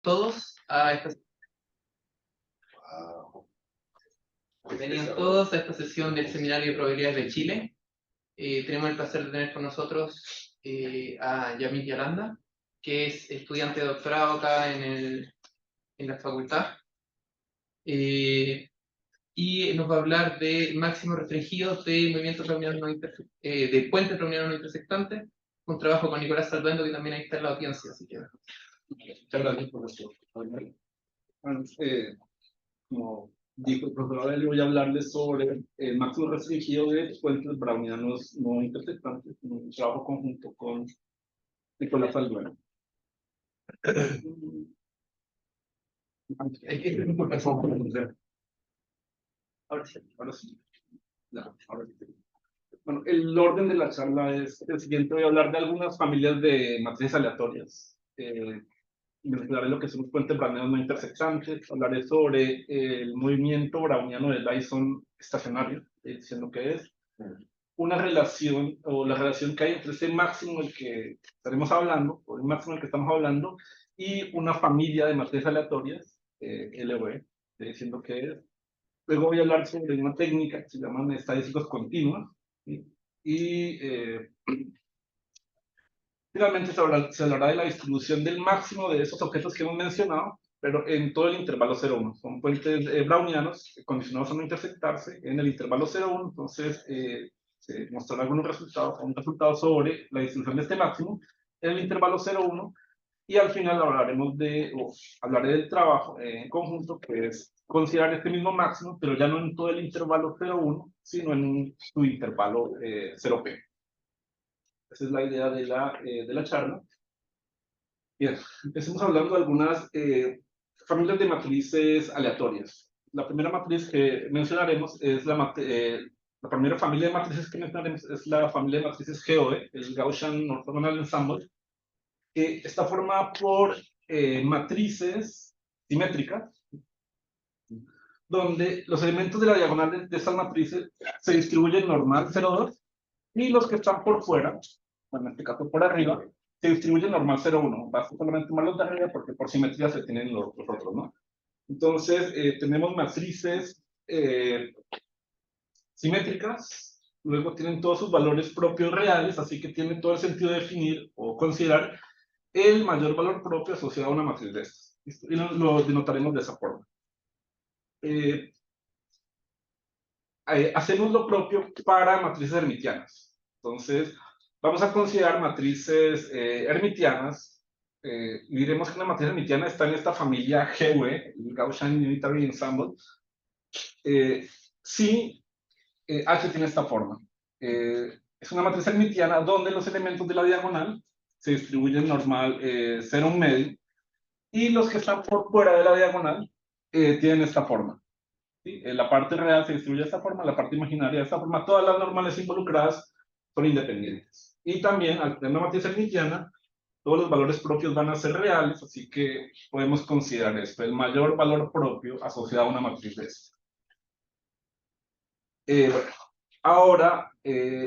Todos a esta, Bienvenidos todos a esta sesión del Seminario de Probabilidades de Chile. Tenemos el placer de tener con nosotros a Yamil Yalanda, que es estudiante de doctorado acá en la facultad. Y nos va a hablar de máximos restringidos de movimientos brownianos de puentes brownianos no intersectantes, un trabajo con Nicolás Salduendo, que también ahí está en la audiencia. Así que... Muchas gracias, profesor. Bueno, como dijo el profesor Aurelio, voy a hablarles sobre el máximo restringido de puentes brownianos no intersectantes, un trabajo conjunto con Nicolás Salduendo. Ahora sí, ahora sí. No, ahora sí. Bueno, el orden de la charla es el siguiente. Voy a hablar de algunas familias de matrices aleatorias. Mencionaré lo que son los puentes brownianos no intersectantes. Hablaré sobre el movimiento browniano de Dyson estacionario, diciendo que es una relación, o la relación que hay entre ese máximo del que estaremos hablando, o el máximo del que estamos hablando, y una familia de matrices aleatorias, LV, diciendo que es. Luego voy a hablar sobre una técnica que se llama estadísticos continuos, ¿sí? Y finalmente se hablará de la distribución del máximo de esos objetos que hemos mencionado, pero en todo el intervalo 0,1. Son puentes brownianos condicionados a no intersectarse en el intervalo 0,1. Entonces, se mostrarán algunos resultados, un resultado sobre la distribución de este máximo en el intervalo 0,1. Y al final hablaré del trabajo en conjunto, que es considerar este mismo máximo, pero ya no en todo el intervalo 0,1, sino en su intervalo 0P. Esa es la idea de la charla. Bien, empecemos hablando de algunas familias de matrices aleatorias. La primera matriz que mencionaremos es la primera familia de matrices que mencionaremos es la familia de matrices GOE, el Gaussian Orthogonal Ensemble, que está formada por matrices simétricas, donde los elementos de la diagonal de estas matrices se distribuyen normal 0,2 y los que están por fuera, en este caso por arriba, se distribuyen normal 0,1. Basta solamente tomar los de arriba porque por simetría se tienen los otros, ¿no? Entonces, tenemos matrices simétricas, luego tienen todos sus valores propios reales, así que tiene todo el sentido de definir o considerar el mayor valor propio asociado a una matriz de estas. Y lo denotaremos de esa forma. Hacemos lo propio para matrices hermitianas. Entonces, vamos a considerar matrices hermitianas. Y diremos que una matriz hermitiana está en esta familia GUE, el Gaussian Unitary Ensemble. Si H tiene esta forma. Es una matriz hermitiana donde los elementos de la diagonal se distribuyen normal 0,1 medio, y los que están por fuera de la diagonal tienen esta forma. ¿Sí? La parte real se distribuye de esta forma, la parte imaginaria de esta forma. Todas las normales involucradas son independientes. Y también, al tener una matriz hermitiana, todos los valores propios van a ser reales, así que podemos considerar esto, el mayor valor propio asociado a una matriz de esta. Bueno, ahora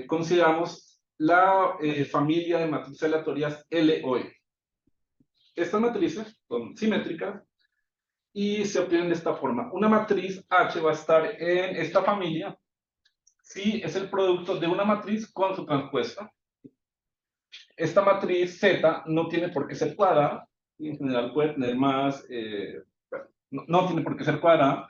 consideramos la familia de matrices aleatorias LOE. Estas matrices son simétricas y se obtienen de esta forma. Una matriz H va a estar en esta familia si es el producto de una matriz con su transpuesta. Esta matriz Z no tiene por qué ser cuadrada, y en general puede tener más, no tiene por qué ser cuadrada,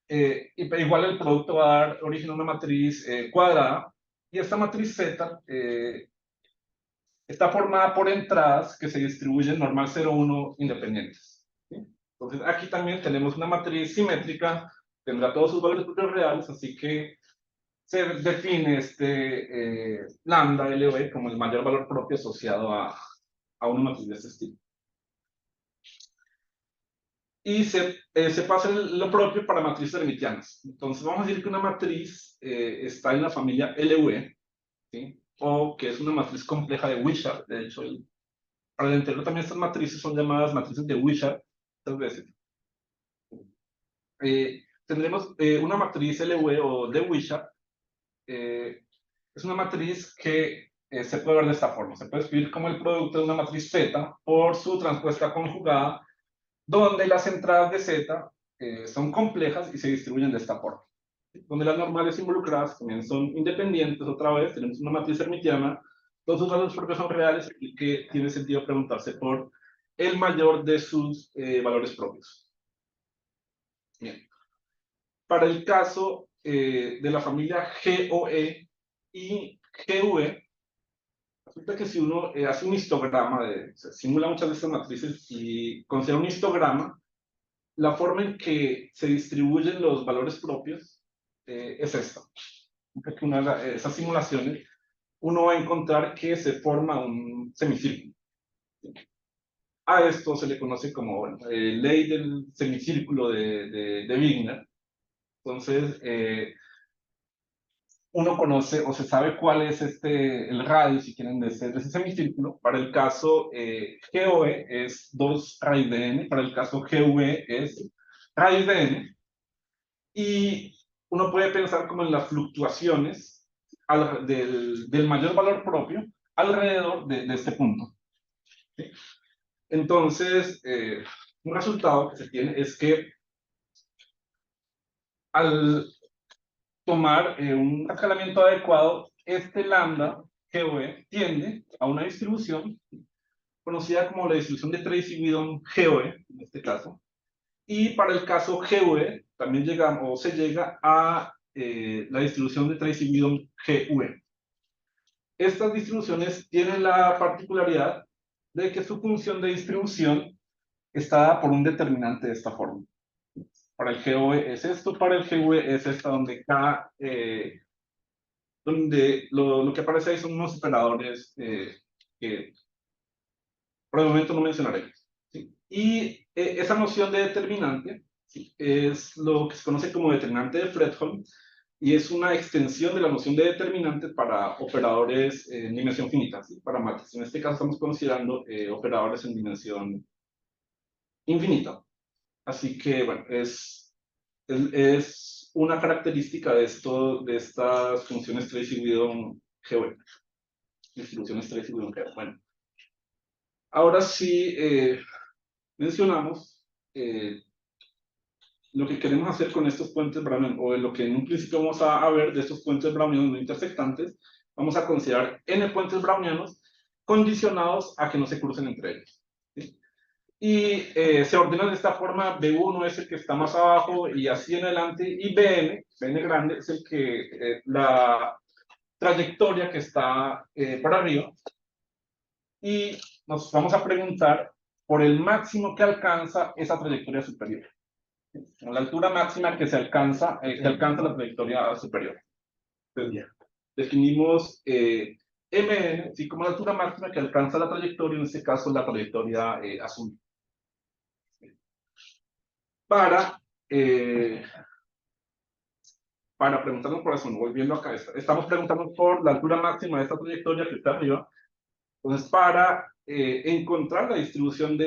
igual el producto va a dar origen a una matriz cuadrada, y esta matriz Z está formada por entradas que se distribuyen normal 0,1 independientes. ¿Sí? Entonces aquí también tenemos una matriz simétrica, tendrá todos sus valores propios reales, así que se define lambda LV como el mayor valor propio asociado a una matriz de este estilo. Y se pasa lo propio para matrices hermitianas. Entonces vamos a decir que una matriz está en la familia LV, ¿sí? O que es una matriz compleja de Wishart. De hecho, para el interior también estas matrices son llamadas matrices de Wishart muchas veces. Tendremos una matriz LV o de Wishart. Es una matriz que se puede ver de esta forma. Se puede escribir como el producto de una matriz Z por su transpuesta conjugada donde las entradas de Z son complejas y se distribuyen de esta forma. Donde las normales involucradas también son independientes, otra vez, tenemos una matriz hermitiana, todos sus valores propios son reales y que tiene sentido preguntarse por el mayor de sus valores propios. Bien. Para el caso de la familia GOE y GUE, resulta que si uno hace un histograma, simula muchas de estas matrices y considera un histograma, la forma en que se distribuyen los valores propios es esta. Siempre que uno haga esas simulaciones, uno va a encontrar que se forma un semicírculo. A esto se le conoce como ley del semicírculo de Wigner. Entonces, uno conoce o se sabe cuál es el radio, si quieren, de ese semicírculo. Para el caso GOE es 2 raíz de n, para el caso GUE es raíz de n. Y uno puede pensar como en las fluctuaciones del mayor valor propio alrededor de este punto. ¿Sí? Entonces, un resultado que se tiene es que al tomar un escalamiento adecuado, este lambda GOE tiende a una distribución conocida como la distribución de Tracy-Widom GOE, en este caso. Y para el caso GUE, también se llega a la distribución de Tracy-Widom GUE. Estas distribuciones tienen la particularidad de que su función de distribución está dada por un determinante de esta forma. Para el GOE es esto, para el GUE es esta, donde lo que aparece ahí son unos operadores que por el momento no mencionaré. ¿Sí? Y esa noción de determinante, ¿sí?, es lo que se conoce como determinante de Fredholm, y es una extensión de la noción de determinante para operadores en dimensión finita, ¿sí?, para matrices. En este caso estamos considerando operadores en dimensión infinita. Así que, bueno, es una característica de estas funciones Tracy-Widom GOE, distribuciones Tracy-Widom GOE. Bueno, ahora sí mencionamos lo que queremos hacer con estos puentes brownianos, o lo que en un principio vamos a ver de estos puentes brownianos no intersectantes. Vamos a considerar n puentes brownianos condicionados a que no se crucen entre ellos, ¿sí? Y se ordenan de esta forma: B1 es el que está más abajo y así en adelante, y Bn grande, es la trayectoria que está para arriba. Y nos vamos a preguntar por el máximo que alcanza esa trayectoria superior. La altura máxima que alcanza la trayectoria superior. Entonces, definimos Mn, ¿sí?, como la altura máxima que alcanza la trayectoria, en este caso la trayectoria azul. Para preguntarnos por eso, volviendo acá, estamos preguntando por la altura máxima de esta trayectoria que está arriba. Entonces, para encontrar la distribución de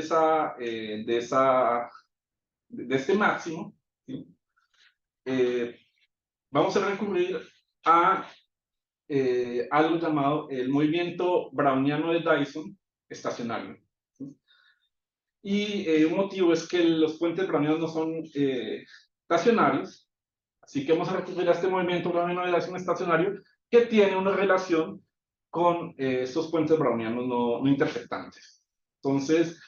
este máximo, ¿sí?, vamos a recurrir a algo llamado el movimiento browniano de Dyson estacionario. ¿Sí? Y un motivo es que los puentes brownianos no son estacionarios, así que vamos a recurrir a este movimiento browniano de Dyson estacionario, que tiene una relación con estos puentes brownianos no intersectantes. Entonces,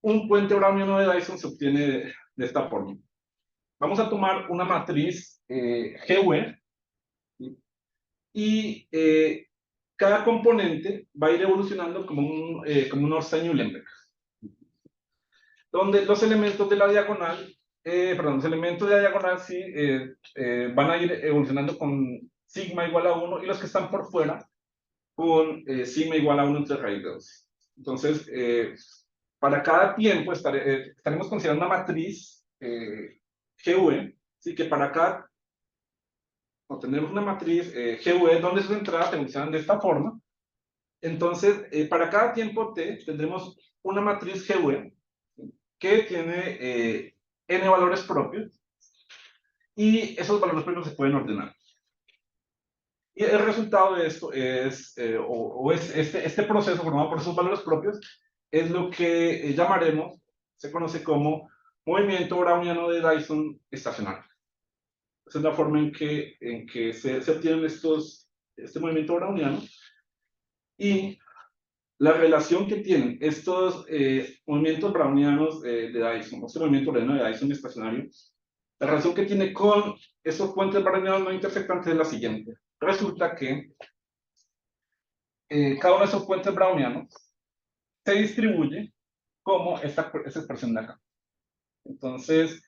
un puente browniano de Dyson se obtiene de esta forma. Vamos a tomar una matriz GUE, ¿sí?, y cada componente va a ir evolucionando como un Orsa-Uhlenbeck, donde los elementos de la diagonal, los elementos de la diagonal sí van a ir evolucionando con sigma igual a 1, y los que están por fuera con sigma igual a 1 entre raíz de 12. Entonces, para cada tiempo estaremos considerando una matriz GUE, ¿sí?, que para cada tendremos una matriz GUE donde sus entradas se evolucionan de esta forma. Entonces, para cada tiempo t tendremos una matriz GUE que tiene n valores propios, y esos valores propios se pueden ordenar. Y el resultado de esto es este proceso formado por esos valores propios es lo que llamaremos se conoce como movimiento browniano de Dyson estacionario. Esa es la forma en que se obtienen este movimiento browniano. Y la relación que tienen estos movimientos brownianos de Dyson, este movimiento browniano de Dyson estacionario, la relación que tiene con esos puentes brownianos no intersectantes es la siguiente. Resulta que cada uno de esos puentes brownianos se distribuye como esta expresión de acá. Entonces,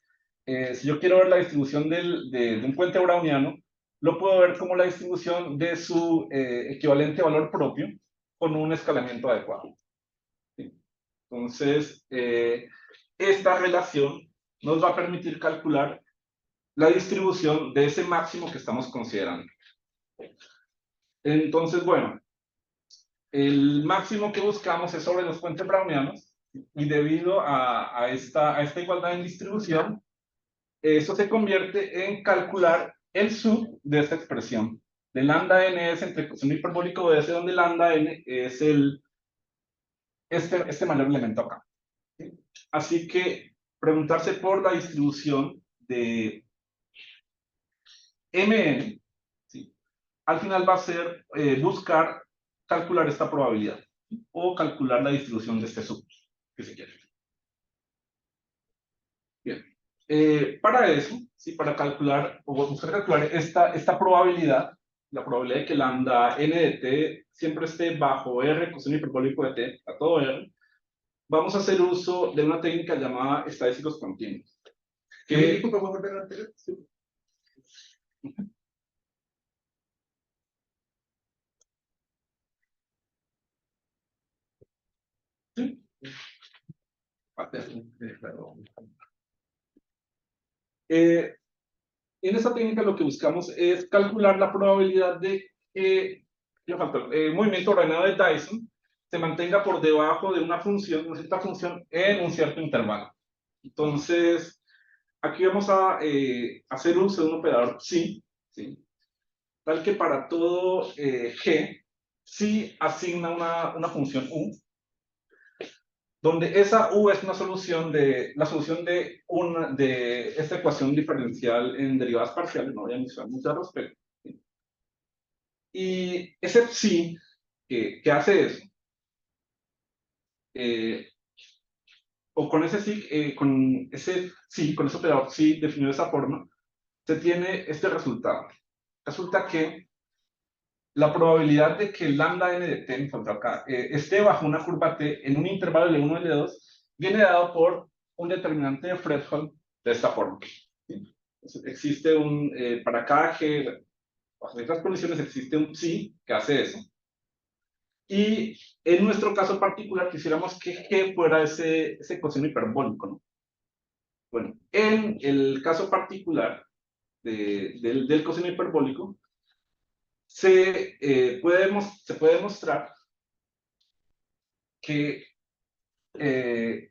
si yo quiero ver la distribución de un puente browniano, lo puedo ver como la distribución de su equivalente valor propio con un escalamiento adecuado. ¿Sí? Entonces, esta relación nos va a permitir calcular la distribución de ese máximo que estamos considerando. Entonces, bueno, el máximo que buscamos es sobre los puentes brownianos, y debido a esta igualdad en distribución, eso se convierte en calcular el sub de esta expresión, de lambda n es entre coseno hiperbólico de s, donde lambda n es este mayor elemento acá. ¿Sí? Así que preguntarse por la distribución de mn, ¿sí?, al final va a ser buscar calcular esta probabilidad, ¿sí?, o calcular la distribución de este sub, que se quiere. Bien. Para eso, ¿sí?, para calcular o buscar calcular esta probabilidad, la probabilidad de que lambda n de t siempre esté bajo r coseno hiperbólico de t a todo r, vamos a hacer uso de una técnica llamada estadísticos continuos. Disculpa, ¿puedo volver al anterior? Sí. ¿Sí? En esta técnica lo que buscamos es calcular la probabilidad de que el movimiento ordenado de Dyson se mantenga por debajo de una cierta función en un cierto intervalo. Entonces, aquí vamos a hacer uso de un operador psi, ¿sí?, tal que para todo g, psi asigna una función u, donde esa u es la solución de esta ecuación diferencial en derivadas parciales. No voy a mencionar mucho al respecto. Y ese psi que hace eso, o con ese psi, con ese operador psi definido de esa forma, se tiene este resultado. Resulta que la probabilidad de que lambda n de t, encontrado acá, esté bajo una curva t en un intervalo de L1 y L2, viene dado por un determinante de Fredholm de esta forma. ¿Sí? Entonces, existe para cada g, bajo estas condiciones, existe un psi que hace eso. Y en nuestro caso particular, quisiéramos que g fuera ese coseno hiperbólico, ¿no? Bueno, en el caso particular del coseno hiperbólico, se puede demostrar que ese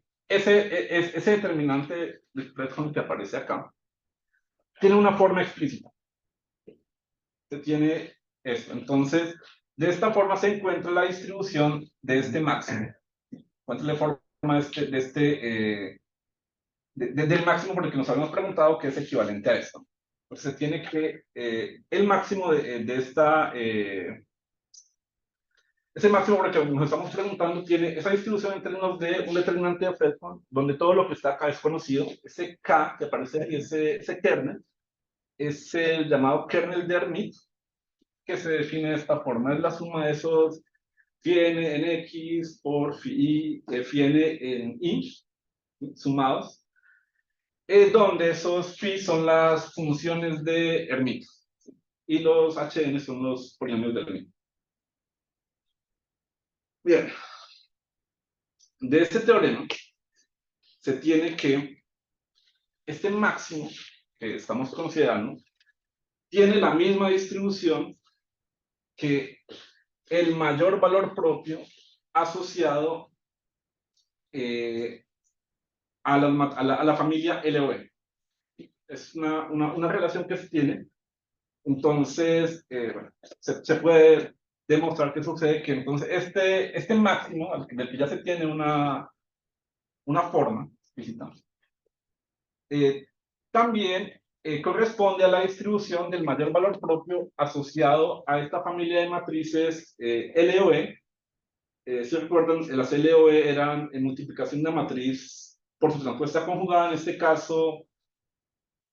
determinante de Fredholm que aparece acá tiene una forma explícita. Se tiene esto. Entonces, de esta forma se encuentra la distribución de este máximo. Encuentra la forma del máximo por el que nos habíamos preguntado, que es equivalente a esto. Entonces, se tiene que el máximo ese máximo por el que nos estamos preguntando tiene esa distribución en términos de un determinante de Fredholm, donde todo lo que está acá es conocido. Ese K que aparece ahí, ese kernel, es el llamado kernel de Hermite, que se define de esta forma. Es la suma de esos phi n en x por phi n en y, sumados, donde esos phi son las funciones de Hermite y los hn son los polinomios de Hermite. Bien, de este teorema se tiene que este máximo que estamos considerando tiene la misma distribución que el mayor valor propio asociado a la familia LOE. Es una relación que se tiene. Entonces, bueno, se puede demostrar que sucede que entonces este máximo, del que ya se tiene una forma, visitamos. También corresponde a la distribución del mayor valor propio asociado a esta familia de matrices LOE. Si recuerdan, las LOE eran en multiplicación de una matriz por su transpuesta conjugada. En este caso,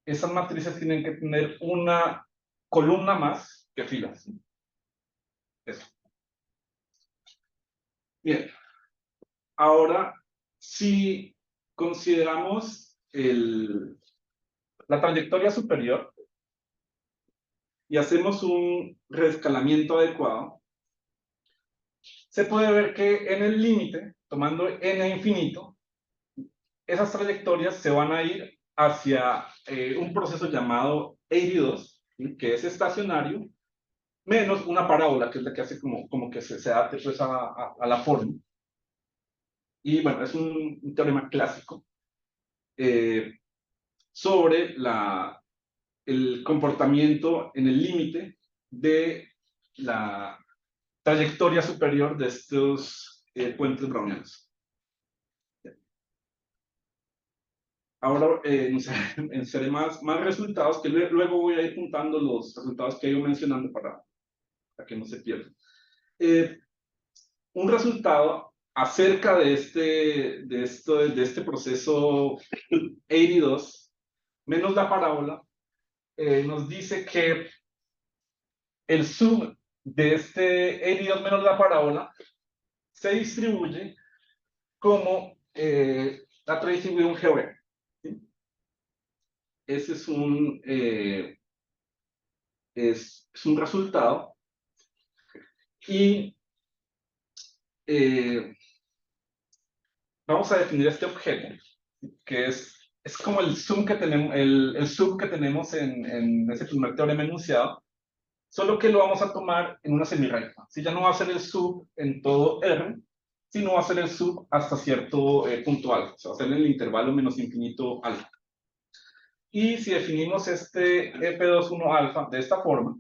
esas matrices tienen que tener una columna más que filas. Eso. Bien. Ahora, si consideramos la trayectoria superior y hacemos un reescalamiento adecuado, se puede ver que en el límite, tomando n infinito, esas trayectorias se van a ir hacia un proceso llamado EIRI2, ¿sí? Que es estacionario, menos una parábola, que es la que hace como que se adapte pues, a la forma. Y bueno, es un teorema clásico sobre el comportamiento en el límite de la trayectoria superior de estos puentes brownianos. Ahora enseñaré más resultados, que luego voy a ir juntando los resultados que he ido mencionando para que no se pierdan. Un resultado acerca de este proceso EIRI2 menos la parábola nos dice que el sub de este EIRI2 menos la parábola se distribuye como la distribución GV. ¿Sí? Ese es un resultado. Y vamos a definir este objeto, que es como el sub que tenemos, el sub que tenemos en ese primer teorema enunciado, solo que lo vamos a tomar en una semirrecta. Si ya no va a ser el sub en todo R, sino va a ser el sub hasta cierto punto alfa, o sea, va a ser en el intervalo menos infinito alfa. Y si definimos este F21 alfa de esta forma,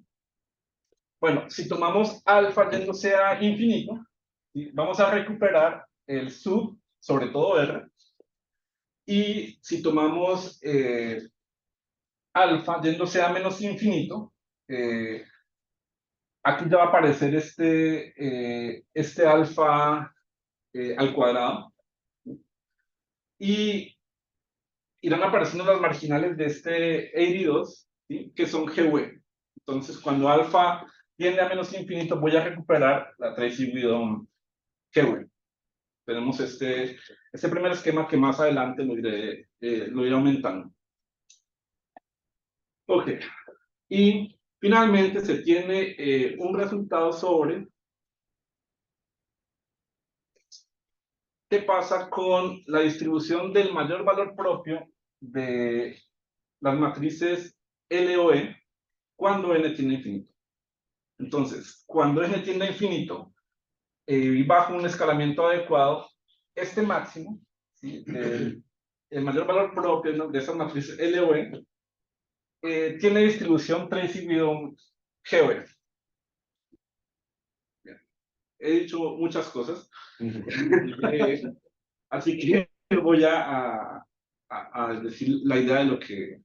bueno, si tomamos alfa yéndose a infinito, ¿sí? Vamos a recuperar el sub, sobre todo R, y si tomamos alfa yéndose a menos infinito, aquí ya va a aparecer este alfa al cuadrado, y irán apareciendo las marginales de este EIRI2, ¿sí? Que son GV. Entonces, cuando alfa tiende a menos infinito, voy a recuperar la distribución GV. Tenemos este primer esquema que más adelante lo iré aumentando. Ok. Y finalmente se tiene un resultado sobre qué pasa con la distribución del mayor valor propio de las matrices LOE cuando n tiende a infinito. Entonces, cuando n tiende a infinito y bajo un escalamiento adecuado, este máximo, ¿sí? El mayor valor propio, ¿no?, de esas matrices LOE tiene distribución Tracy-Widom GOE. He dicho muchas cosas, así que voy a decir la idea de lo que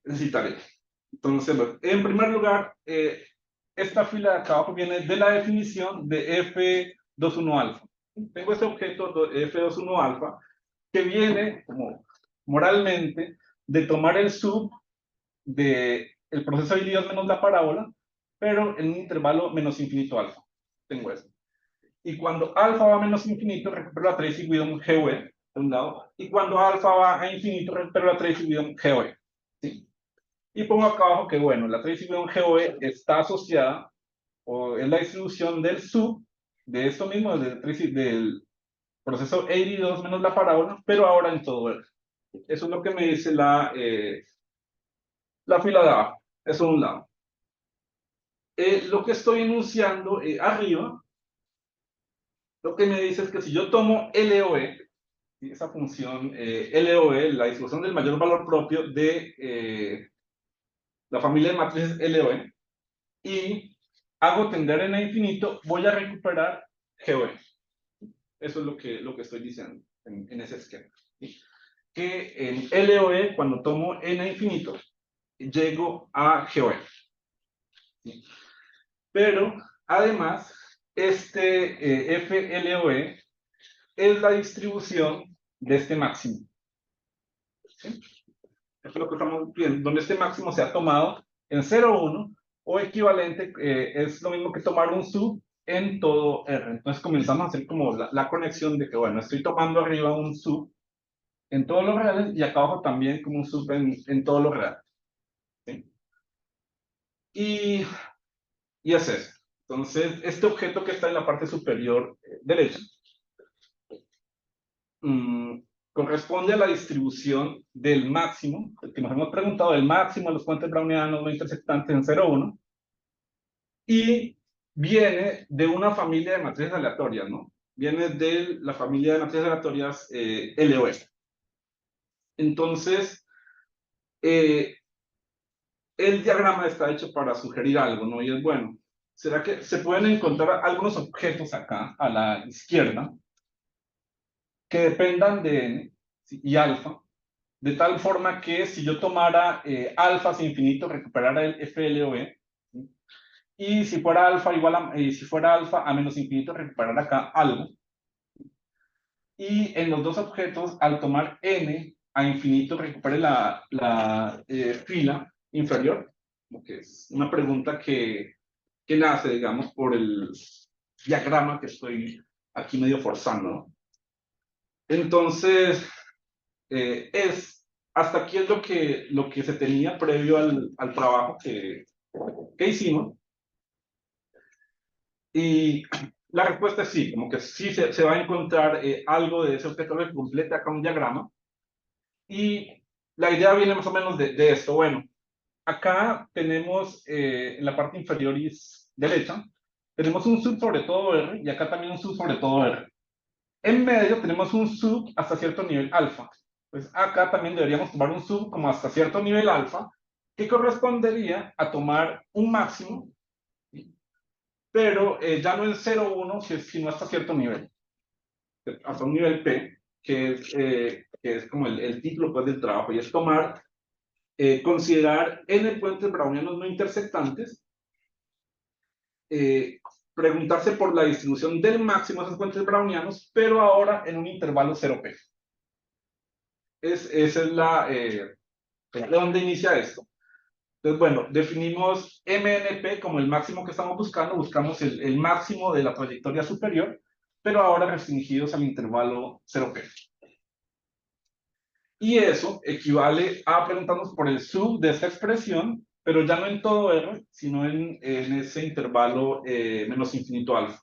necesitaré. Entonces, bueno, en primer lugar, esta fila de acá abajo viene de la definición de F21 alfa. Tengo este objeto F21 alfa que viene como moralmente de tomar el sub del proceso de Dios menos la parábola, pero en un intervalo menos infinito alfa. Tengo eso. Y cuando alfa va a menos infinito, recupero la Tracy Widom GOE, de un lado, y cuando alfa va a infinito, recupero la Tracy Widom GOE. ¿Sí? Y pongo acá abajo que, bueno, la Tracy Widom GOE está asociada, o es la distribución del sub, de esto mismo, del proceso EIRI2 menos la parábola, pero ahora en todo R. Eso es lo que me dice la fila de abajo. Eso de un lado. Lo que estoy enunciando arriba, lo que me dice es que si yo tomo LOE, esa función LOE, la distribución del mayor valor propio de la familia de matrices LOE, y hago tender n a infinito, voy a recuperar GOE. Eso es lo que estoy diciendo en ese esquema, ¿sí? Que en LOE, cuando tomo n infinito, llego a GOE, ¿sí? Pero además, este FLOE es la distribución de este máximo, ¿sí? Esto es lo que estamos viendo, donde este máximo se ha tomado en 0, 1, o equivalente, es lo mismo que tomar un sub en todo R. Entonces comenzamos a hacer como la conexión de que, bueno, estoy tomando arriba un sub en todos los reales y acá abajo también como un sub en todos los reales, ¿sí? Y es eso. Entonces, este objeto que está en la parte superior derecha corresponde a la distribución del máximo, el que nos hemos preguntado, del máximo de los puentes brownianos no intersectantes en 0, 1, y viene de una familia de matrices aleatorias, ¿no? Viene de la familia de matrices aleatorias LOE. Entonces, el diagrama está hecho para sugerir algo, ¿no? Y es, bueno, ¿será que se pueden encontrar algunos objetos acá, a la izquierda, que dependan de n, ¿sí? Y alfa, de tal forma que si yo tomara alfa hacia infinito, recuperara el FLOE, ¿sí? Y si fuera alfa igual a, si fuera alfa a menos infinito, recuperar acá algo. Y en los dos objetos, al tomar n a infinito, recupere la fila inferior, que es una pregunta que nace, digamos, por el diagrama que estoy aquí medio forzando, ¿no? Entonces, hasta aquí es lo que se tenía previo al trabajo que hicimos. Y la respuesta es sí, como que sí se va a encontrar algo de ese objeto que completa acá un diagrama. Y la idea viene más o menos de esto. Bueno, acá tenemos en la parte inferior y derecha, tenemos un sub sobre todo R y acá también un sub sobre todo R. En medio tenemos un sub hasta cierto nivel alfa. Pues acá también deberíamos tomar un sub como hasta cierto nivel alfa, que correspondería a tomar un máximo, ¿sí? Pero ya no en 0, 1, sino hasta cierto nivel, hasta un nivel P, que es como el título pues, del trabajo, y es tomar, considerar n puentes brownianos no intersectantes, preguntarse por la distribución del máximo de esos puentes brownianos, pero ahora en un intervalo 0P. Esa es de dónde inicia esto. Entonces, bueno, definimos MNP como el máximo que estamos buscando, buscamos el máximo de la trayectoria superior, pero ahora restringidos al intervalo 0P. Y eso equivale a preguntarnos por el sub de esta expresión, pero ya no en todo R, sino en ese intervalo menos infinito alfa.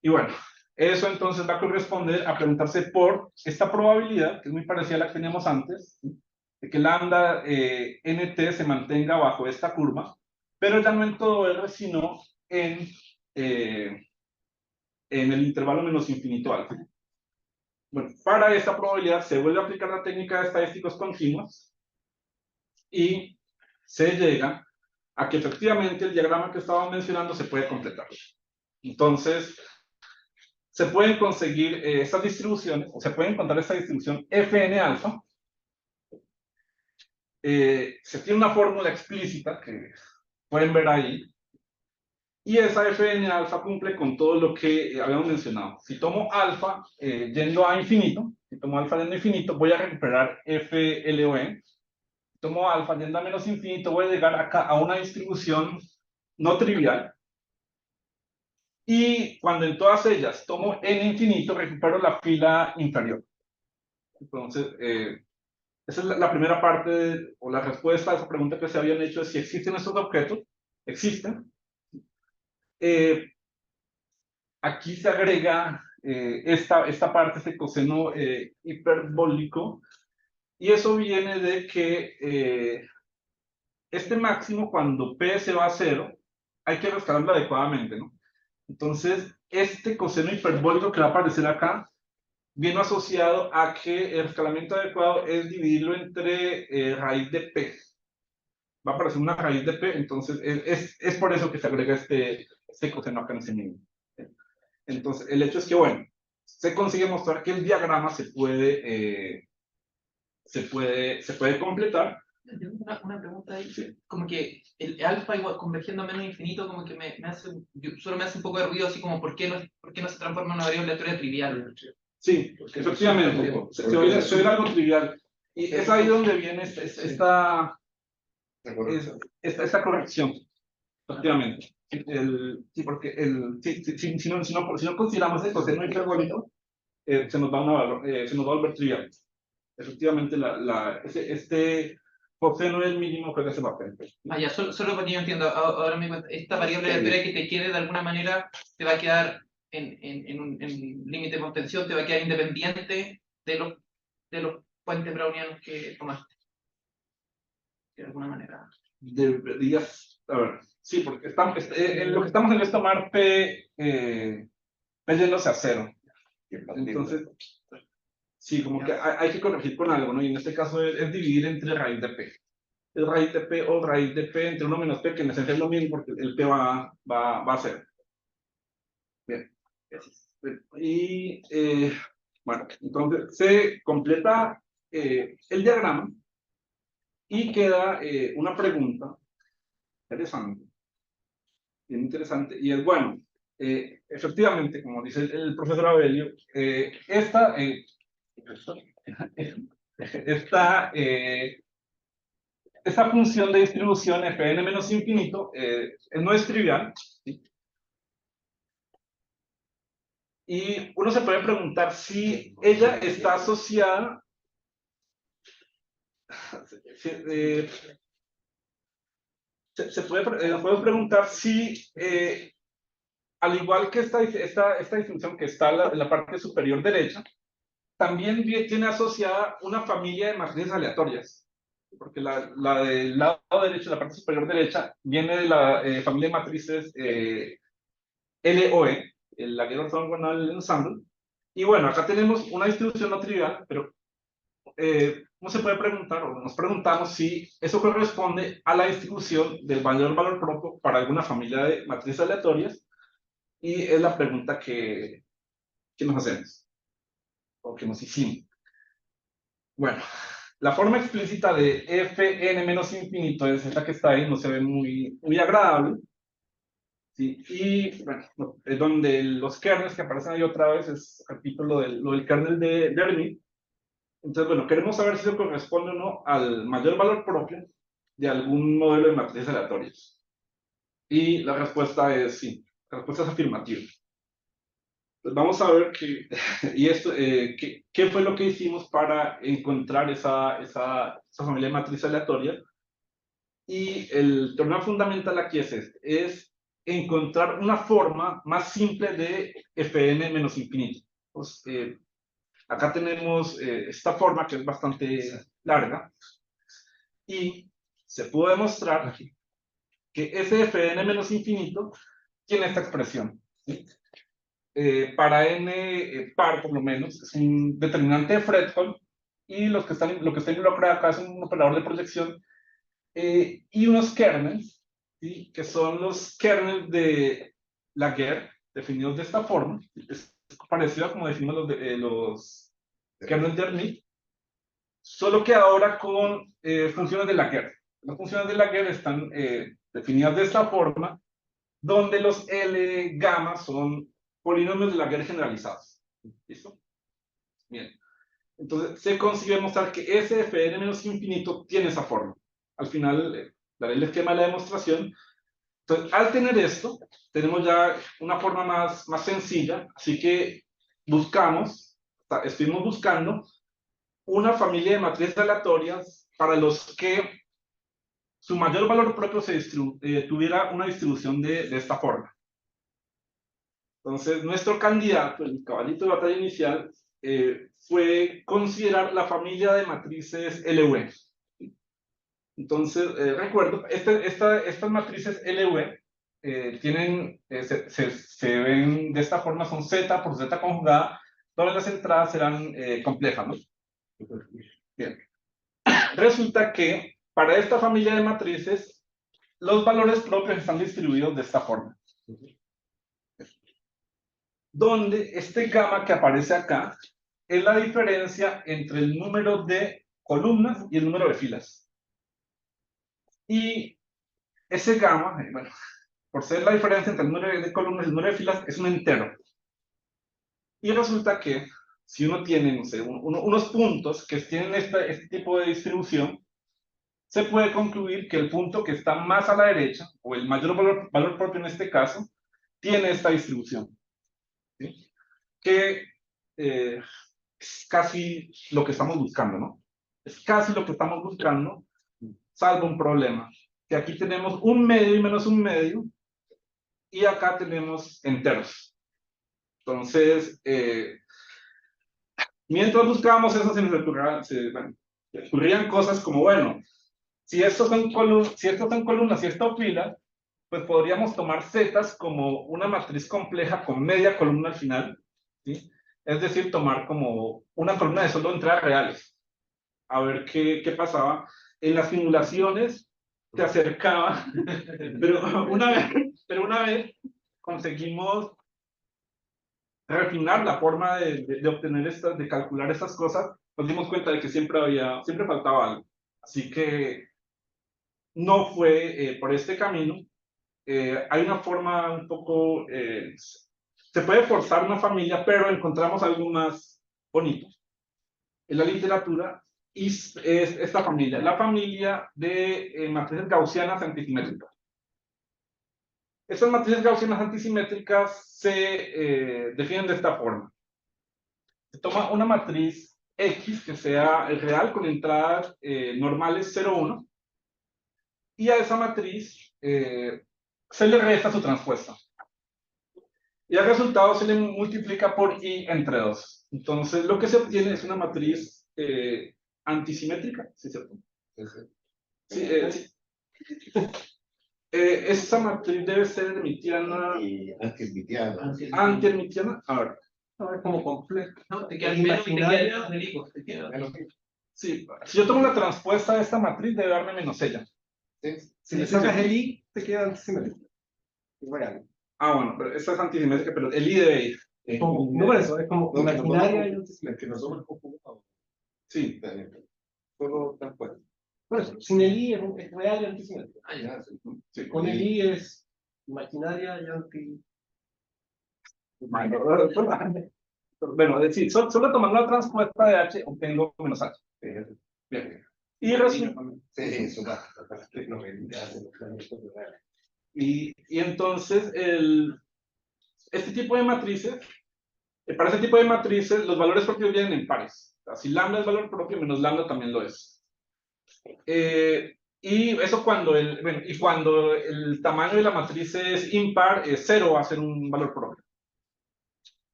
Y bueno, eso entonces va a corresponder a preguntarse por esta probabilidad, que es muy parecida a la que teníamos antes, ¿sí? De que lambda nt se mantenga bajo esta curva, pero ya no en todo R, sino en el intervalo menos infinito alfa. Bueno, para esta probabilidad se vuelve a aplicar la técnica de estadísticos continuos y se llega a que efectivamente el diagrama que estaba mencionando se puede completar. Entonces, se pueden conseguir estas distribuciones, o se puede encontrar esta distribución Fn alfa. Se tiene una fórmula explícita que pueden ver ahí, y esa Fn alfa cumple con todo lo que habíamos mencionado. Si tomo alfa yendo a infinito, si tomo alfa yendo a infinito, voy a recuperar FLOE. Si tomo alfa yendo a menos infinito, voy a llegar acá a una distribución no trivial. Y cuando en todas ellas tomo n infinito, recupero la fila inferior. Entonces, esa es la primera parte, o la respuesta a esa pregunta que se habían hecho, es si existen estos objetos. Existen. Aquí se agrega esta parte, este coseno hiperbólico, y eso viene de que este máximo, cuando P se va a 0, hay que rescalarlo adecuadamente, ¿no? Entonces, este coseno hiperbólico que va a aparecer acá, viene asociado a que el escalamiento adecuado es dividirlo entre raíz de P. Va a aparecer una raíz de P, entonces es por eso que se agrega este coseno acá en ese nivel. Entonces, el hecho es que, bueno, se consigue mostrar que el diagrama se puede completar. Una pregunta ahí. Sí. Como que el alfa igual convergiendo a menos infinito, como que solo me hace un poco de ruido, así como ¿por qué no se transforma en una variable aleatoria trivial? Sí, efectivamente, se oye algo trivial. Y es ahí donde viene esta corrección, efectivamente. Sí, porque si no consideramos esto, si no hiperbólico, se nos va a volver trivial. Efectivamente, este coseno del mínimo juega ese papel. Ya, solo para que yo entiendo, ahora me cuenta, esta variable aleatoria que te quede de alguna manera te va a quedar en un límite de contención, te va a quedar independiente de los puentes brownianos que tomaste. De alguna manera. Deberías, a ver, sí, porque lo que estamos haciendo es tomar P yéndose a 0. Entonces, sí, como que hay que corregir con algo, ¿no? Y en este caso es dividir entre raíz de P. El raíz de P o raíz de P entre 1 menos P, que en esencia es lo mismo porque el P va a 0. Bien. Y, bueno, entonces se completa el diagrama y queda una pregunta interesante, bien interesante, y es, bueno, efectivamente, como dice el profesor Abelio, esta función de distribución Fn menos infinito no es trivial, ¿sí? Y uno se puede preguntar si ella está asociada, se puede preguntar si, al igual que esta distinción que está en la parte superior derecha, también tiene asociada una familia de matrices aleatorias, porque la del lado derecho, la parte superior derecha, viene de la familia de matrices LOE, el Laguerre ortogonal ensemble. Y bueno, acá tenemos una distribución no trivial, pero uno se puede preguntar, o nos preguntamos si eso corresponde a la distribución del mayor valor propio para alguna familia de matrices aleatorias, y es la pregunta que nos hacemos, o que nos hicimos. Bueno, la forma explícita de Fn menos infinito es esta que está ahí, no se ve muy agradable. ¿Sí? Y bueno, es donde los kernels que aparecen ahí otra vez, repito, lo del kernel de Hermite. Entonces, bueno, queremos saber si eso corresponde o no al mayor valor propio de algún modelo de matrices aleatorias. Y la respuesta es sí, la respuesta es afirmativa. Pues vamos a ver qué fue lo que hicimos para encontrar esa familia de matriz aleatoria. Y el teorema fundamental aquí es es encontrar una forma más simple de Fn menos infinito. Pues, acá tenemos esta forma que es bastante larga, y se pudo demostrar que ese Fn menos infinito tiene esta expresión, ¿sí? Para n par, por lo menos, es un determinante de Fredholm, y lo que está involucrado acá es un operador de proyección y unos kernels, ¿sí? Que son los kernels de Laguerre, definidos de esta forma. Es parecido a como definimos los kernels de Hermite, solo que ahora con funciones de Laguerre. Las funciones de Laguerre están definidas de esta forma, donde los L gamma son polinomios de Laguerre generalizados. ¿Listo? Bien. Entonces, se consigue demostrar que ese Fn menos infinito tiene esa forma. Al final, daré el esquema de la demostración. Entonces, al tener esto, tenemos ya una forma más sencilla, así que estuvimos buscando una familia de matrices aleatorias para los que su mayor valor propio tuviera una distribución de esta forma. Entonces, nuestro candidato, el caballito de batalla inicial, fue considerar la familia de matrices LV. Entonces, recuerdo, estas matrices LV se ven de esta forma, son Z por Z conjugada, todas las entradas serán complejas, ¿no? Bien. Resulta que para esta familia de matrices, los valores propios están distribuidos de esta forma. donde este gamma que aparece acá es la diferencia entre el número de columnas y el número de filas. Y ese gamma, bueno, por ser la diferencia entre el número de columnas y el número de filas, es un entero. Y resulta que si uno tiene, no sé, unos puntos que tienen este tipo de distribución, se puede concluir que el punto que está más a la derecha, o el mayor valor propio en este caso, tiene esta distribución. ¿Sí? Que es casi lo que estamos buscando, ¿no? Es casi lo que estamos buscando, salvo un problema. Que aquí tenemos un medio y menos un medio, y acá tenemos enteros. Entonces, mientras buscábamos eso, se nos ocurrían cosas como, bueno, si estos son columnas y esto filas, pues podríamos tomar zetas como una matriz compleja con media columna al final, ¿sí? Es decir, tomar como una columna de solo entradas reales. A ver qué pasaba. En las simulaciones se acercaba, pero una vez conseguimos refinar la forma de obtener estas, de calcular estas cosas, nos dimos cuenta de que siempre faltaba algo. Así que no fue por este camino. Hay una forma un poco, se puede forzar una familia, pero encontramos algo más bonito en la literatura, y es esta familia, la familia de matrices gaussianas antisimétricas. Estas matrices gaussianas antisimétricas se definen de esta forma. Se toma una matriz X que sea real con entradas normales 0, 1, y a esa matriz se le resta su transpuesta. Y al resultado se le multiplica por I entre 2. Entonces lo que se obtiene es una matriz antisimétrica, ¿sí es cierto? Sí, sí. Esa matriz debe ser hermitiana. Y anti-hermitiana. Anti-hermitiana, a ver. No, es como complejo. No, te queda menos y te queda el hijo. Sí, si yo tomo la transpuesta de esta matriz, debe darme menos ella. Sí. Si Sí, le sí, sacas sí. el I, te queda antisimétrico. Bueno, Ah, bueno, pero esta es antisimétrica, pero el I debe ir. no por eso, es como No, imaginaria y no, antisimétrica. Que nosotros confundamos. Sí, Solo transpuesta. Por eso, sin el I es real y antisimétrica. Ah, ya. sí. Con el I es imaginaria y anti. Bueno, es decir, solo tomando la transpuesta de H obtengo menos H. Bien. Y resulta. Sí, eso va. Y entonces, este tipo de matrices, para este tipo de matrices, los valores propios vienen en pares. O sea, si lambda es valor propio, menos lambda también lo es. Y eso cuando cuando el tamaño de la matriz es impar, 0 va a ser un valor propio.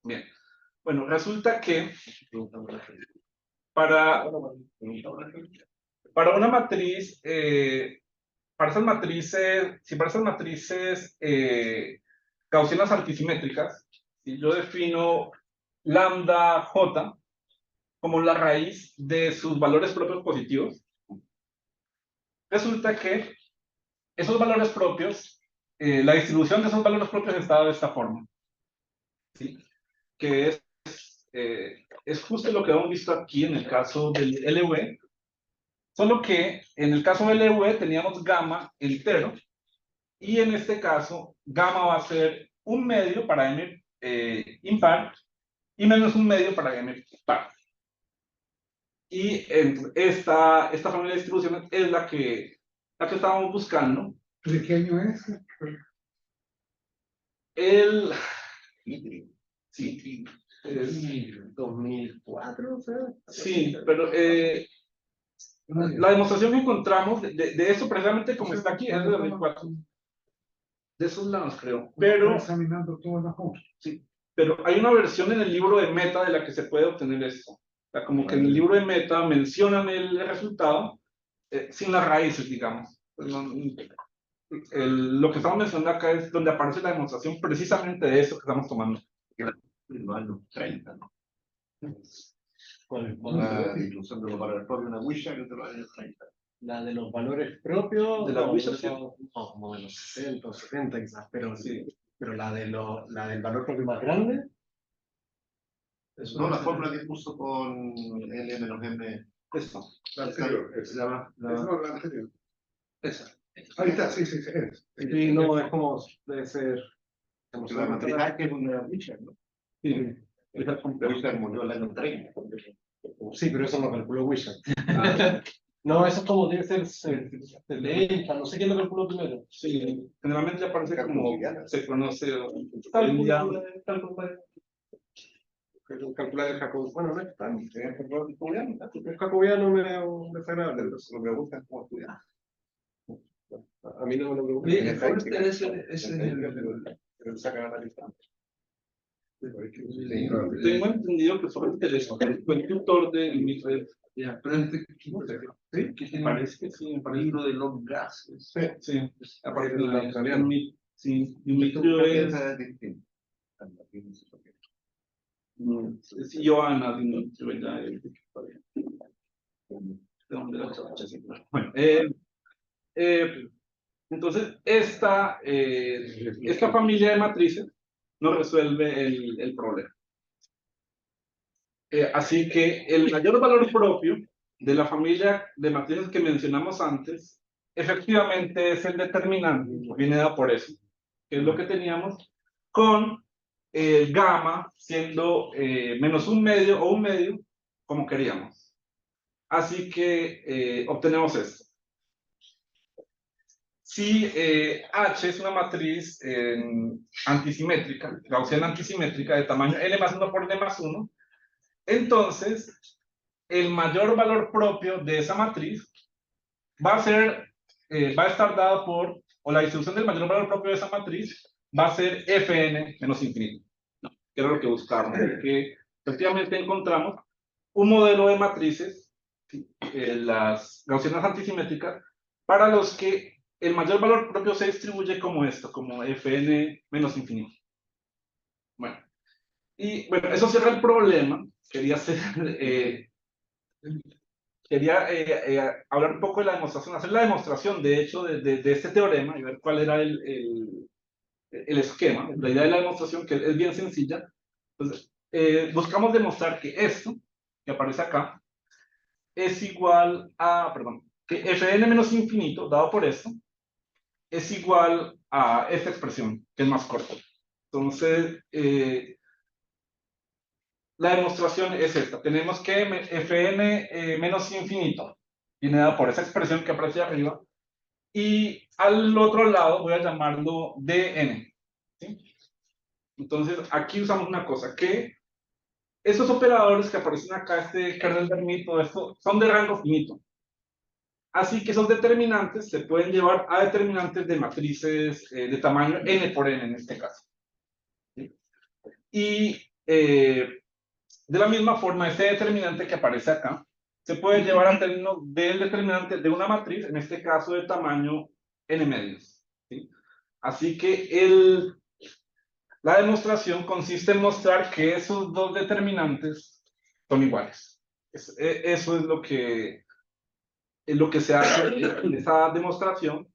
Bien. Bueno, resulta que para una matriz, para esas matrices, si para esas matrices gaussianas antisimétricas, si yo defino lambda j como la raíz de sus valores propios positivos, resulta que esos valores propios, la distribución de esos valores propios está de esta forma, ¿sí? Que es justo lo que hemos visto aquí en el caso del LV, solo que en el caso del LV teníamos gamma entero, y en este caso gamma va a ser un medio para m impar y menos un medio para m par. Y esta familia de distribuciones es la que estábamos buscando. ¿De qué año es? El... Sí, es 2004, o sea. Sí, pero la demostración que encontramos de eso precisamente como está aquí es de 2004. De esos lados, creo. Pero, examinando todas las cosas. sí, pero hay una versión en el libro de Meta de la que se puede obtener esto. O sea, como que en el libro de Meta mencionan el resultado sin las raíces, digamos. Lo que estamos mencionando acá es donde aparece la demostración precisamente de eso que estamos tomando. Los 30, ¿no? Con La inclusión de los valores propios, una huilla que te lo años 30. la de los valores propios, De la huella, sí. no, como de los 60 o 70 quizás, pero Sí. pero la del valor propio más grande, No, la fórmula que puso con L menos M. Eso. La anterior, es. La- Es no, la anterior. esa. Ahí está, sí, sí, sí, es. Sí, no, es como debe ser. Porque la matriz H es una Wishart, ¿no? Sí. Esa completa. Wishart murió el año 30. Sí, pero eso lo calculó Wishart. No, eso es como debe ser 70, no sé quién lo calculó primero. Sí, generalmente aparece como Cálculo se conoce. Cálculo calcular el jacobiano. Bueno, no es tan. El jacobiano me desagradable. Entonces, lo que me gusta es cómo estudiar. A mí no me lo preocupa. Bien, En estadística. ese es el saca la lista. Tengo entendido que solamente fue el tutor de Mifred. Ya, pero Sí, que parece que sí, me parece. libro de los gases. Sí, Aparte del australiano. Sí, Dimitrio es. Es distinto. Es Joana Dimitrio, ya. Bueno, entonces, esta familia de matrices no resuelve el problema. Así que el mayor valor propio de la familia de matrices que mencionamos antes, efectivamente es el determinante, viene dado por eso, que es lo que teníamos, con gamma siendo menos un medio o un medio, como queríamos. Así que obtenemos esto. Si H es una matriz antisimétrica, gaussiana antisimétrica de tamaño L más 1 por L más 1, entonces el mayor valor propio de esa matriz va a estar dado por, o la distribución del mayor valor propio de esa matriz va a ser Fn menos infinito, que era lo que buscábamos, que efectivamente encontramos un modelo de matrices, las gaussianas antisimétricas, para los que el mayor valor propio se distribuye como esto, como Fn menos infinito. Bueno, y bueno, eso cierra el problema. Quería hablar un poco de la demostración, hacer la demostración, de hecho, de este teorema y ver cuál era el esquema. La idea de la demostración, que es bien sencilla. Entonces, buscamos demostrar que esto, que aparece acá, es igual a, perdón, que Fn menos infinito, dado por esto, es igual a esta expresión, que es más corta. Entonces, la demostración es esta. Tenemos que Fn menos infinito viene dado por esa expresión que aparece arriba. Y al otro lado voy a llamarlo Dn. ¿Sí? Entonces, aquí usamos una cosa, que esos operadores que aparecen acá, este kernel de Hermite, todo esto, son de rango finito. Así que esos determinantes se pueden llevar a determinantes de matrices de tamaño n por n en este caso. ¿Sí? Y de la misma forma, este determinante que aparece acá se puede llevar al término del determinante de una matriz, en este caso de tamaño n medios. ¿Sí? Así que la demostración consiste en mostrar que esos dos determinantes son iguales. Eso es lo que se hace en esa demostración.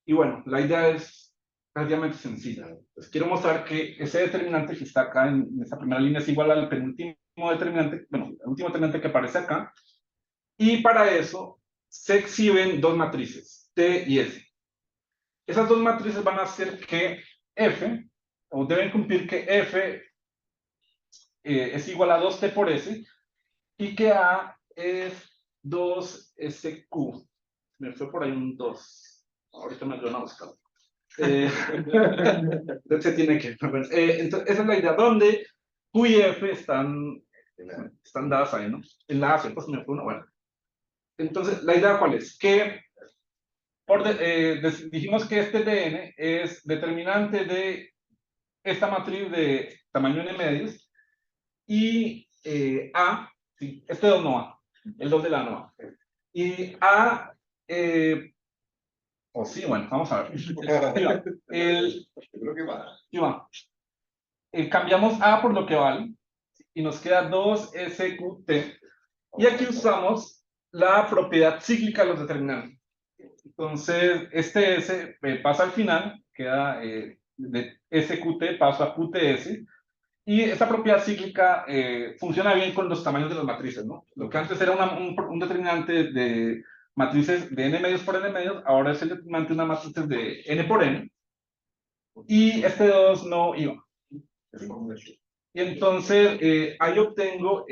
Y bueno, la idea es prácticamente sencilla. Pues quiero mostrar que ese determinante que está acá en esa primera línea es igual al penúltimo determinante, bueno, el último determinante que aparece acá. Y para eso se exhiben dos matrices, T y S. Esas dos matrices van a hacer que F, o deben cumplir que F es igual a 2T por S, y que A es 2SQ. Me fue por ahí un 2. Ahorita me ayudan a buscar. Se tiene que. Entonces, esa es la idea, donde Q y F están dadas ahí, ¿no? En la A, pues me fue uno. Bueno. Entonces, la idea, ¿cuál es? Que dijimos que este Dn es determinante de esta matriz de tamaño n medios, y A, sí, este 2 no va, el 2 de la no va. Y A, o sí, bueno, vamos a ver. Creo que va. Cambiamos A por lo que vale, y nos queda 2SQT. Y aquí usamos la propiedad cíclica de los determinantes. Entonces, este S pasa al final, queda de SQT, paso a QTS, Y esta propiedad cíclica funciona bien con los tamaños de las matrices, ¿no? Lo que antes era un determinante de matrices de n medios por n medios, ahora es el determinante de una matriz de n por n, y este 2 no iba. Y entonces ahí obtengo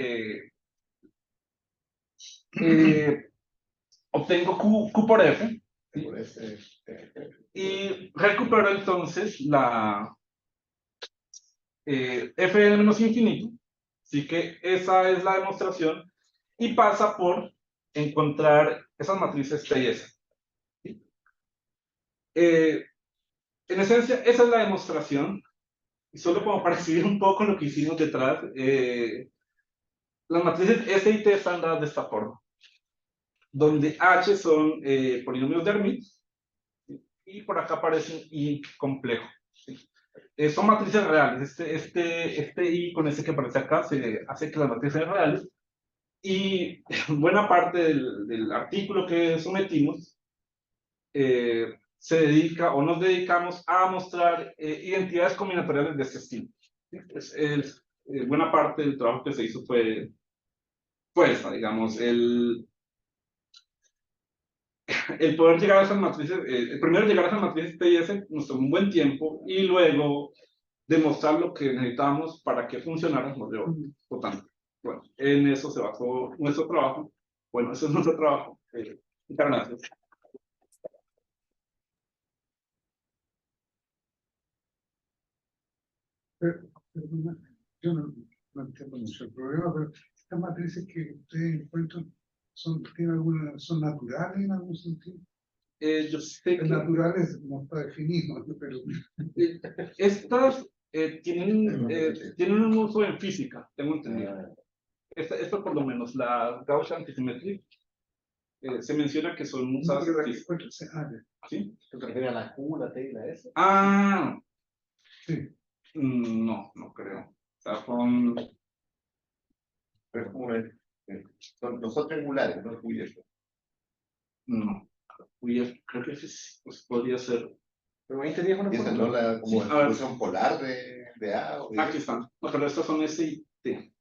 Q por F, ¿sí? Y recupero entonces la Fn menos infinito, así que esa es la demostración, y pasa por encontrar esas matrices T y S. ¿Sí? En esencia, esa es la demostración, y solo como para escribir un poco lo que hicimos detrás, las matrices S y T están dadas de esta forma, donde H son polinomios de Hermite, ¿sí? Y por acá aparece un I complejo, ¿sí? Son matrices reales. Este I con ese que aparece acá se hace que las matrices sean reales. Y buena parte del artículo que sometimos se dedica o nos dedicamos a mostrar identidades combinatoriales de este estilo. ¿Sí? Buena parte del trabajo que se hizo fue esta, digamos, el poder llegar a esas matrices, el primero llegar a esas matrices T y S nos tomó un buen tiempo, y luego demostrar lo que necesitábamos para que funcionara nos llevó tanto. Bueno, en eso se basó nuestro trabajo. Bueno, ese es nuestro trabajo. Muchas gracias. Perdona, yo no entiendo mucho el problema, pero estas matrices que ustedes encuentran son naturales en algún sentido. Yo sé que Naturales no está definido, ¿no? Pero estas tienen un uso en física, tengo entendido. Esto por lo menos, la Gaussian Antisymmetry, se menciona que son usadas. ¿Sí? ¿Te refieres a la Q, la T y la S? Ah, sí. no creo. O sea, son... Pero es como no son triangulares, no es cubierto. No. Creo que sí, pues podría ser. Pero ahí tenías una Y esa forma. no la como Sí, a ver. distribución polar de A o de Aquí están. No, pero estas son S y T.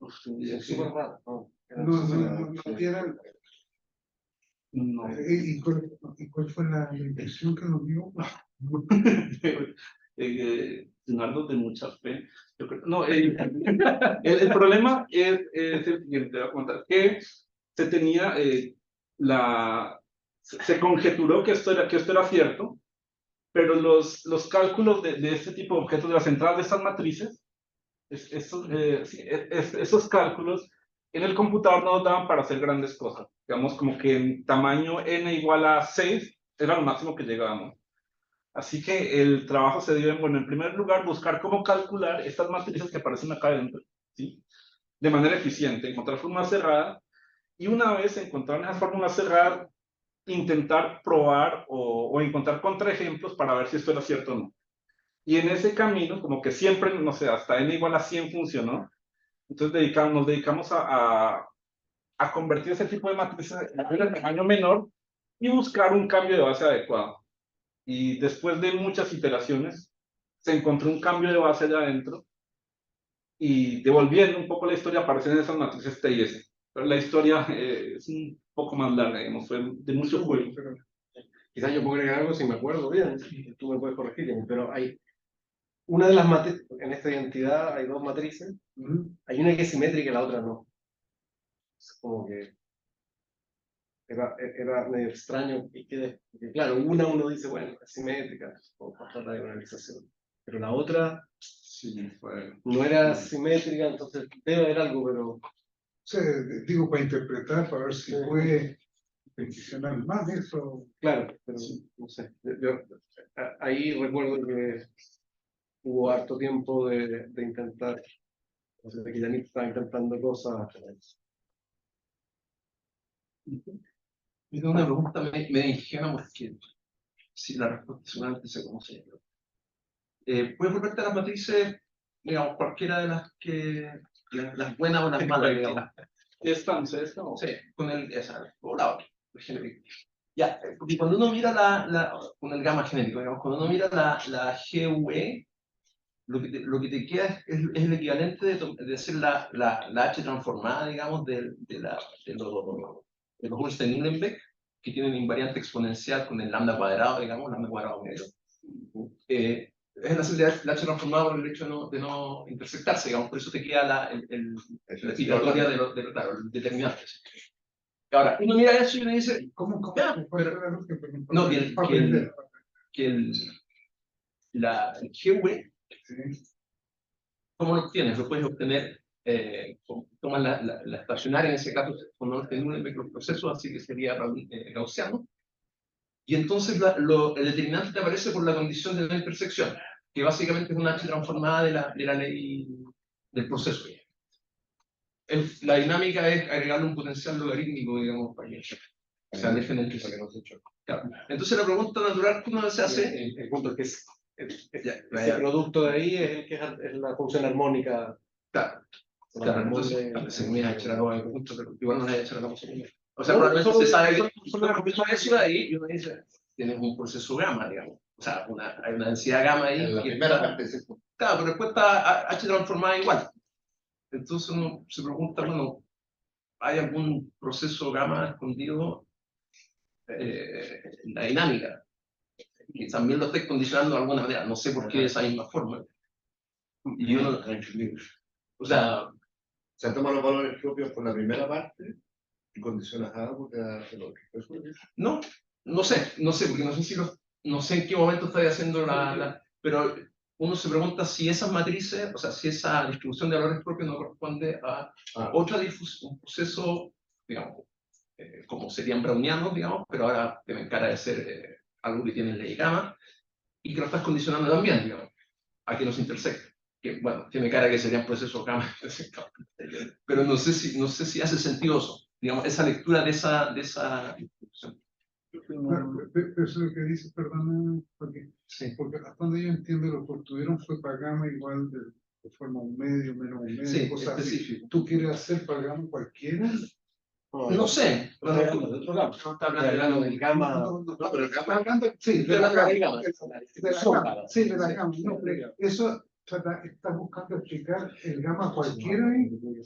Es súper raro. No tienen. No. ¿Y cuál fue la impresión que nos dio? Leonardo de mucha fe. Yo creo, no, el problema es el siguiente, voy a contar, que se tenía se conjeturó que esto era cierto, pero los cálculos de este tipo de objetos, de las entradas de estas matrices, esos cálculos en el computador no nos daban para hacer grandes cosas. Digamos, como que en tamaño n igual a 6 era lo máximo que llegábamos. Así que el trabajo se dio en primer lugar, buscar cómo calcular estas matrices que aparecen acá adentro, ¿sí? De manera eficiente, encontrar fórmulas cerradas, y una vez encontraron esas fórmulas cerradas, intentar probar o encontrar contraejemplos para ver si esto era cierto o no. Y en ese camino, como que siempre, no sé, hasta n igual a 100 funcionó, entonces nos dedicamos a convertir ese tipo de matrices en tamaño menor y buscar un cambio de base adecuado. Y después de muchas iteraciones, se encontró un cambio de base allá adentro, y devolviendo un poco la historia, aparecen esas matrices T y S. Pero la historia es un poco más larga, digamos, fue de mucho juego. Quizás yo puedo agregar algo si me acuerdo bien, tú me puedes corregir, pero hay una de las matrices, en esta identidad hay dos matrices, hay una que es simétrica y la otra no. Es como que era medio extraño, y que claro, uno dice, bueno, es simétrica, o pasar la diagonalización, pero la otra Sí, no era simétrica, entonces debe haber algo, pero... O sea, digo, para interpretar, para ver si puede peticionar más eso. Claro, pero no sé. Ahí recuerdo que hubo harto tiempo de intentar, o sea, que Yanit estaba intentando cosas. Me da una pregunta medio ingenua, porque si la respuesta seguramente sé cómo se llama. ¿Puedes volverte a las matrices, digamos, cualquiera de las buenas o las malas, digamos? ¿Esta o? Sí, con esa, o la otra, el genérico. Ya, porque cuando uno mira con el gamma genético, digamos, cuando uno mira la GUE, lo que te queda es el equivalente de hacer la H transformada, digamos, de los Einstein-Uhlenbeck, que tienen invariante exponencial con el lambda cuadrado, digamos, lambda cuadrado medio. Es la H transformada por el hecho de no intersectarse, digamos, por eso te queda la giratoria claro, el determinante. Ahora, uno mira eso y uno dice, ¿Cómo? ya, Pero, no, que el GV, ¿cómo lo obtienes? Lo puedes obtener, tomas la estacionaria, en ese caso, cuando no tiene un microproceso, así que sería gaussiano, y entonces el determinante te aparece por la condición de la intersección, que básicamente es una H transformada de la ley del proceso. La dinámica es agregarle un potencial logarítmico, digamos, para que se alejen entre sí. Claro. Entonces la pregunta natural que uno se hace... El punto es que ese producto de ahí es el que es la función armónica. Claro. La Claro, armónica entonces se me a echar algo de punto, pero igual no le voy a echar a la posibilidad. O sea, No, probablemente solo- se sabe solo- que solo eso de ahí y uno dice, tienes un proceso gamma, digamos. O sea, hay una densidad gamma ahí. En la y primera está- parte, ¿sí? Claro, pero después está H transformada igual. Entonces uno se pregunta, bueno, ¿hay algún proceso gamma escondido en la dinámica? Y también lo estoy condicionando de alguna manera, no sé por qué de esa misma forma. Y uno, o sea, O sea, toma los valores propios por la primera parte y condicionas a algo que da el otro. ¿Eso es? no, no sé, porque no sé en qué momento estoy haciendo pero uno se pregunta si esas matrices, o sea, si esa distribución de valores propios no corresponde a otra un proceso, digamos, como serían brownianos, digamos, pero ahora tienen cara de ser algo que tiene ley gamma y que lo estás condicionando también, digamos, a que nos intersecte. Que, bueno, tiene cara que serían procesos gamma intersectados. Pero no sé si hace sentido eso, digamos, esa lectura de esa distribución. Pero eso es lo que dices, perdona, porque Sí. hasta donde yo entiendo lo que obtuvieron fue para gama igual de forma un medio, menos un medio, Sí, cosas así. específico. ¿Tú quieres hacer para gama cualquiera? No sé. No estoy hablando de otro gamma. Estoy hablando del gamma. No, pero el gamma Hablando, sí, de la Estoy hablando gama. del gamma. De la gama, sí, de la gama. No, pero eso está buscando explicar el gamma cualquiera,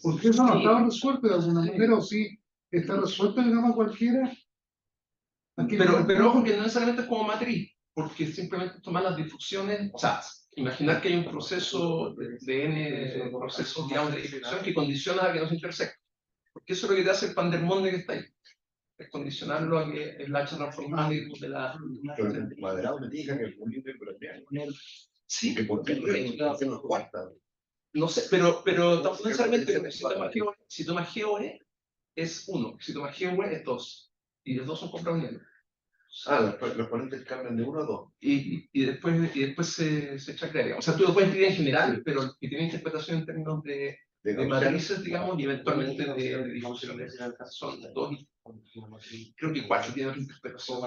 porque eso no estaba resuelto de alguna manera, o sí está resuelto el gamma cualquiera. Aquí Pero ojo que no necesariamente es como matriz, porque simplemente tomar las difusiones, o sea, imaginar que hay un proceso de n procesos, digamos, de difusión que condiciona a que no se intersecten. Porque eso es lo que te hace el pandermonde que está ahí. Es condicionarlo a que el H transformada de la... pero el cuadrado me diga que el volumen es browniano. Sí, Que por qué no es cuarta. no sé, pero tampoco necesariamente, porque si tomas GOE es 1, si tomas GOE es 2, y los dos son comprometidos. Los exponentes cambian de 1 a 2. Y después se chacrea. O sea, tú lo puedes escribir en general, pero que tiene interpretación en términos de matrices, digamos, y eventualmente de difusiones. Son 2 creo que 4 tienen otra interpretación.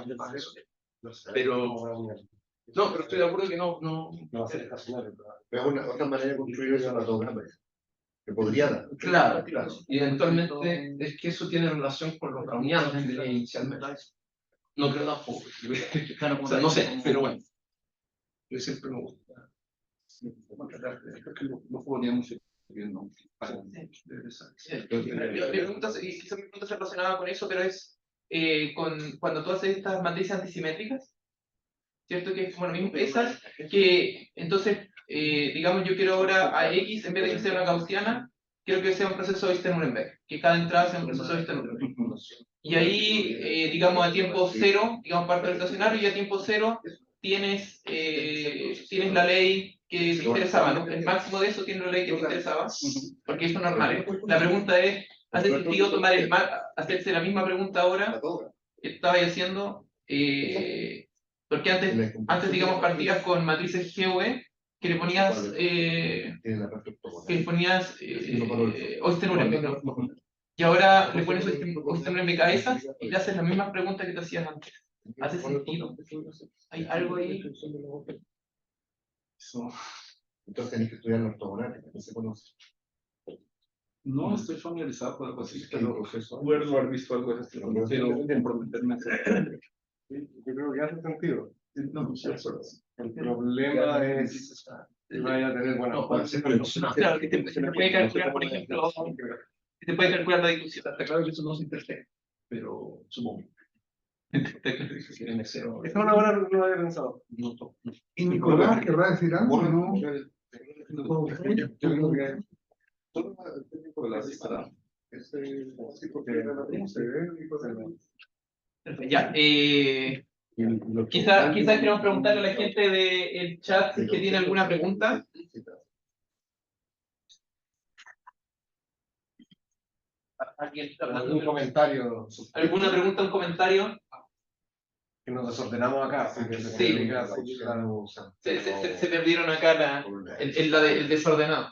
Pero estoy de acuerdo que no No va a ser estacionario. Pero es otra manera de construir eso a 2 gammas. Que podría dar. Claro. Y eventualmente es que eso tiene relación con los brownianos que tenía inicialmente. No creo tampoco. O sea, no sé, pero bueno. Yo siempre me gusta. No podríamos ir viendo. Mi pregunta es relacionada con eso, pero es cuando tú haces estas matrices antisimétricas, ¿cierto? Que es como lo mismo, esas que entonces, digamos, yo quiero ahora a X, en vez de que sea una gaussiana, quiero que sea un proceso de Einstein-Uhlenbeck, que cada entrada sea un proceso de Einstein-Uhlenbeck. Y ahí, digamos, a tiempo cero, digamos, parte del estacionario, y a tiempo cero tienes la ley que te interesaba, ¿no? El máximo de eso tiene la ley que te interesaba, porque eso es normal. La pregunta es, ¿hace sentido hacerse la misma pregunta ahora que estabais haciendo? Porque antes, digamos, partías con matrices GOE, que le ponías Oyster-Uhlenbeck, ¿no? Y ahora le pones Oyster-Uhlenbeck a esas y te haces las mismas preguntas que te hacías antes. ¿Hace sentido? ¿Hay algo ahí? Entonces tenés que estudiar la ortogonal, que no se conoce. No estoy familiarizado con algo así, pero recuerdo haber visto algo de ese estilo. No quiero comprometerme a hacer. Yo creo que hace sentido. No, sí, eso El problema es Y vaya a tener buena No, puede ser, pero claro, que te puede calcular, por ejemplo, que te puede calcular la difusión. Está claro que eso no se interpreta, pero supongo. Eso es una buena, no lo había pensado. ¿Y Nicolás querrá decir algo? ¿No? Yo creo que solo el técnico de la lista, sí, porque se ve, Ya, quizás queremos preguntarle a la gente del chat si es que tiene alguna pregunta. ¿Alguien está Algún comentario ¿Alguna pregunta, un comentario? que nos desordenamos acá, así que Sí. Se perdieron acá el desordenado.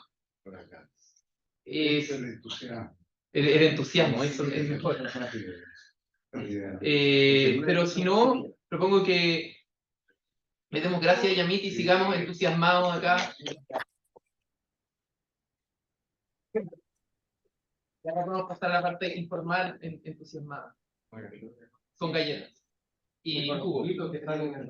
Es El entusiasmo. el entusiasmo, eso es mejor. Pero si no, propongo que le demos gracias a Yamit y sigamos entusiasmados acá. Y ahora vamos a pasar a la parte informal, entusiasmada. Con galletas. Y jugo. que están en el